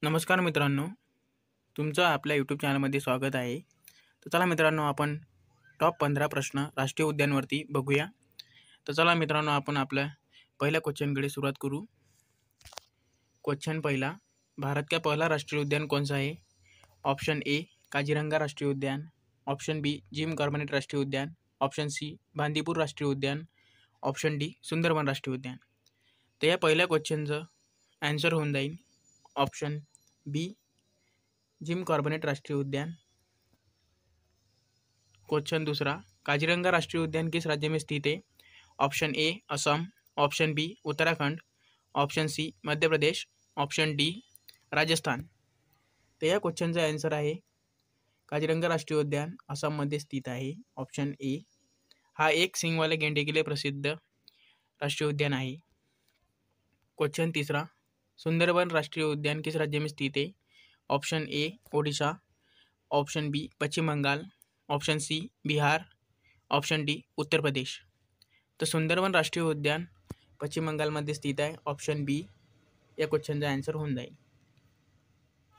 नमस्कार मित्रांनो, तुमचं आपल्या यूट्यूब चॅनलमध्ये स्वागत आहे. तर चला मित्रांनो, आपण टॉप 15 प्रश्न राष्ट्रीय उद्यानवरती बघूया. तर चला मित्रांनो, आपण आपल्या पहिल्या क्वेश्चनकडे सुरुवात करू. क्वेश्चन पहिला, भारत का पहला राष्ट्रीय उद्यान कौन सा है? ऑप्शन ए काजीरंगा राष्ट्रीय उद्यान, ऑप्शन बी जिम कॉर्बेट राष्ट्रीय उद्यान, ऑप्शन सी बांदीपूर राष्ट्रीय उद्यान, ऑप्शन डी सुंदरबन राष्ट्रीय उद्यान. तर या पहिल्या क्वेश्चनचं आन्सर होऊन जाईल ऑप्शन बी जिम कॉर्बेट राष्ट्रीय उद्यान. क्वेश्चन दूसरा, काजीरंगा राष्ट्रीय उद्यान किस राज्य में स्थित है? Option A Assam, option B Uttarakhand, option C Madhya Pradesh, option D Rajasthan. तर या क्वेश्चनचा आन्सर आहे काजीरंगा राष्ट्रीय उद्यान आसाममध्ये स्थित आहे. ऑप्शन ए हा एक सिंगवाले गेंडे के लिए प्रसिद्ध राष्ट्रीय उद्यान आहे. क्वेश्चन तीसरा, सुंदरबन राष्ट्रीय उद्यान किस राज्य में स्थित है? Option A Odisha, option B Paschim Bangal, option C Bihar, option D Uttar Pradesh. तर सुंदरबन राष्ट्रीय उद्यान पश्चिम बंगालमध्ये स्थित आहे. ऑप्शन बी या क्वेश्चनचा आन्सर होऊन जाईल.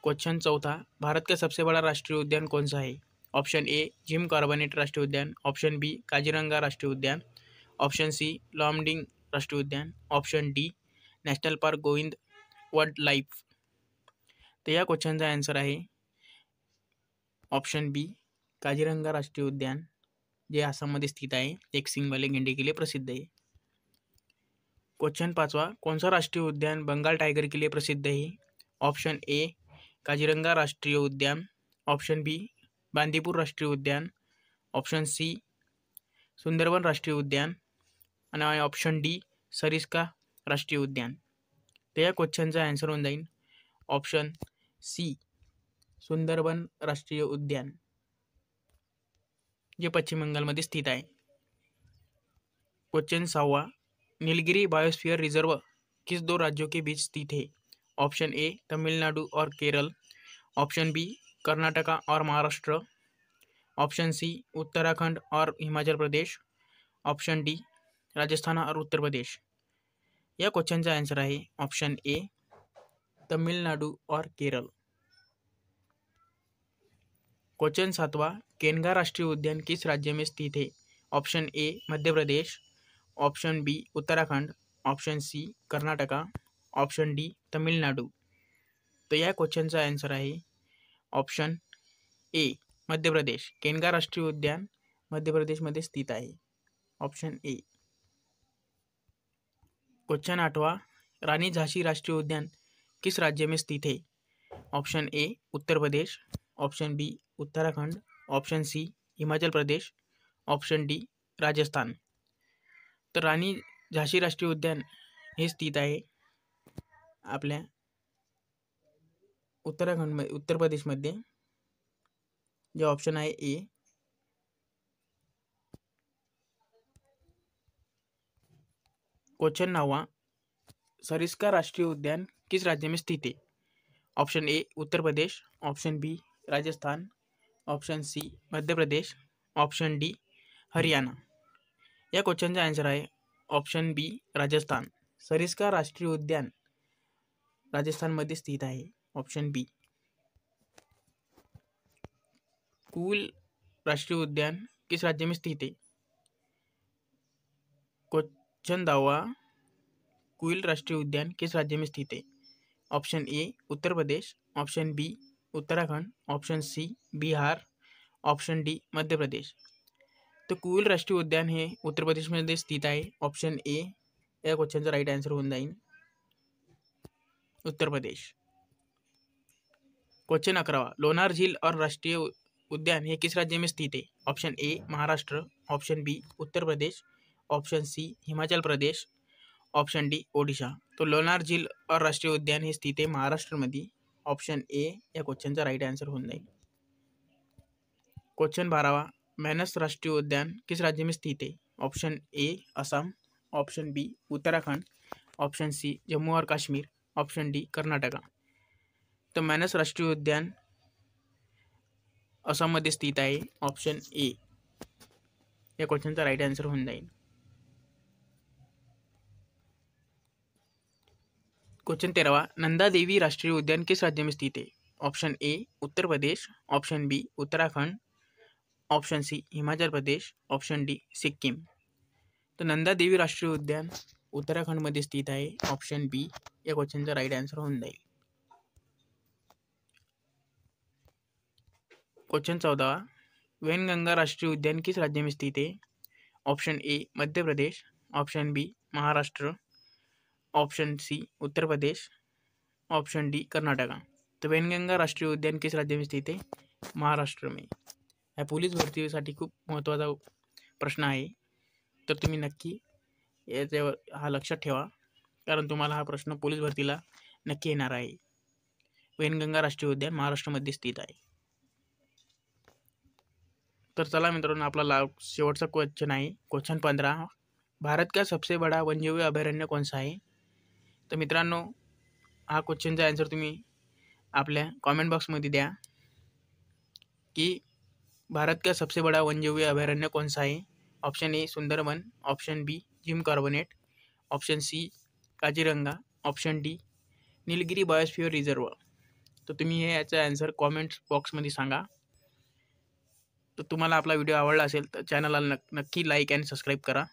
क्वेश्चन चौथा, भारत का सबसे बड़ा राष्ट्रीय उद्यान कौन सा है? ऑप्शन ए जिम कॉर्बेट राष्ट्रीय उद्यान, ऑप्शन बी काजीरंगा राष्ट्रीय उद्यान, ऑप्शन सी लॉमडिंग राष्ट्रीय उद्यान, option D national park Govind wild life. तर या क्वेश्चनचा आन्सर आहे ऑप्शन बी काजीरंगा राष्ट्रीय उद्यान, जे आसाममध्ये स्थित आहे. एक सिंगवाले गेंडे के लिए प्रसिद्ध है. क्वेश्चन पाचवा, कौन सा राष्ट्रीय उद्यान बंगाल टाइगर के लिए प्रसिद्ध है? ऑप्शन ए काजीरंगा राष्ट्रीय उद्यान, ऑप्शन बी बांदीपूर राष्ट्रीय उद्यान, ऑप्शन सी सुंदरबन राष्ट्रीय उद्यान आणि ऑप्शन डी सरिस्का राष्ट्रीय उद्यान. तर या क्वेश्चनचा आन्सर होऊन जाईल ऑप्शन सी सुंदरबन राष्ट्रीय उद्यान, जे पश्चिम बंगालमध्ये स्थित आहे. क्वेश्चन 6वां, नीलगिरी बायोस्फीयर रिजर्व किस दो राज्यों के बीच स्थित है? ऑप्शन ए तमिलनाडु और केरल, ऑप्शन बी कर्नाटका और महाराष्ट्र, ऑप्शन सी उत्तराखंड और हिमाचल प्रदेश, ऑप्शन डी राजस्थान और उत्तर प्रदेश. या क्वेश्चनचा आन्सर आहे ऑप्शन ए तमिलनाडु और केरल. क्वेश्चन 7वां, केनगा राष्ट्रीय उद्यान किस राज्य में स्थित है? Option A Madhya Pradesh, option B Uttarakhand, option C Karnataka, option D Tamil Nadu. तर या क्वेश्चनचा आन्सर आहे ऑप्शन ए मध्य प्रदेश. केनगा राष्ट्रीय उद्यान मध्य प्रदेशमध्ये स्थित आहे. Option A. क्वेश्चन 8वां, रानी झांसी राष्ट्रीय उद्यान किस राज्य में स्थित है? Option A Uttar Pradesh, option B Uttarakhand, option C Himachal Pradesh, option D Rajasthan. तर रानी झांसी राष्ट्रीय उद्यान हे स्थित आहे आपल्या उत्तर प्रदेशमध्ये, जे ऑप्शन आहे ए. क्वेश्चन 9वां, सरिस्का राष्ट्रीय उद्यान किस राज्य में स्थित है? Option A Uttar Pradesh, option B Rajasthan, option C Madhya Pradesh, option D Haryana. या क्वेश्चनचा आन्सर आहे ऑप्शन बी राजस्थान. सरिस्का राष्ट्रीय उद्यान राजस्थानमध्ये स्थित आहे. Option B. कुल राष्ट्रीय उद्यान किस राज्य में स्थित है? क्वेश्चन 10वां, कुल राष्ट्रीय उद्यान किस राज्य में स्थित है? Option A Uttar Pradesh, option B Uttarakhand, option C Bihar, option D Madhya Pradesh. तर कुल राष्ट्रीय उद्यान हे उत्तर प्रदेशमध्ये स्थित आहे. ऑप्शन ए या क्वेश्चनचा राईट आन्सर होऊन जाईल उत्तर प्रदेश. क्वेश्चन 11वां, लोनार झील और राष्ट्रीय उद्यान हे किस राज्य में स्थित है? Option A Maharashtra, option B Uttar Pradesh, option C Himachal Pradesh, option D Odisha. तो लोनार झील और राष्ट्रीय उद्यान हे स्थित आहे महाराष्ट्रमध्ये. ऑप्शन ए या क्वेश्चनचा राईट आन्सर होऊन जाईल. क्वेश्चन 12वां, मानस राष्ट्रीय उद्यान किस राज्य में स्थित है? Option A Assam, option B Uttarakhand, option C Jammu और काश्मीर, ऑप्शन डी कर्नाटका. तर मानस राष्ट्रीय उद्यान आसाममध्ये स्थित आहे. ऑप्शन ए या क्वेश्चनचा राईट आन्सर होऊन जाईल. क्वेश्चन 13वां, नंदा देवी राष्ट्रीय उद्यान किस राज्य में स्थित है? Option A Uttar Pradesh, option B Uttarakhand, option C Himachal Pradesh, option D Sikkim. तर नंदा देवी राष्ट्रीय उद्यान उत्तराखंडमध्ये स्थित आहे. ऑप्शन बी या क्वेश्चनचा राईट आन्सर होऊन जाईल. क्वेश्चन 14वां, वैनगंगा राष्ट्रीय उद्यान किस राज्य में स्थित है? Option A Madhya Pradesh, option B Maharashtra, option C Uttar Pradesh, option D Karnataka. तर वैनगंगा राष्ट्रीय उद्यान किस राज्य में स्थित है? महाराष्ट्र में. हा पोलीस भरतीसाठी खूप महत्त्वाचा प्रश्न आहे. तर तुम्ही नक्की याच्यावर हा लक्षात ठेवा, कारण तुम्हाला हा प्रश्न पोलीस भरतीला नक्की येणार आहे. वैनगंगा राष्ट्रीय उद्यान महाराष्ट्रामध्ये स्थित आहे. तर चला मित्रांनो, आपला शेवटचा क्वेश्चन आहे. क्वेश्चन 15, भारत का सबसे बड़ा वन्यजीव अभयारण्य कौन सा है? तर मित्रांनो, हा क्वेश्चनचा आन्सर तुम्ही आपल्या कॉमेंट बॉक्समध्ये द्या की भारत का सबसे बड़ा वन्यजीव अभयारण्य कौन सा है? Option A Sundarban, option B Jim Corbett, option C Kaziranga, option D Nilgiri biosphere reserve. तर तुम्ही हे याचा आन्सर कॉमेंट बॉक्समध्ये सांगा. तर तुम्हाला आपला व्हिडिओ आवडला असेल तर चॅनलला नक्की लाईक आणि सबस्क्राईब करा.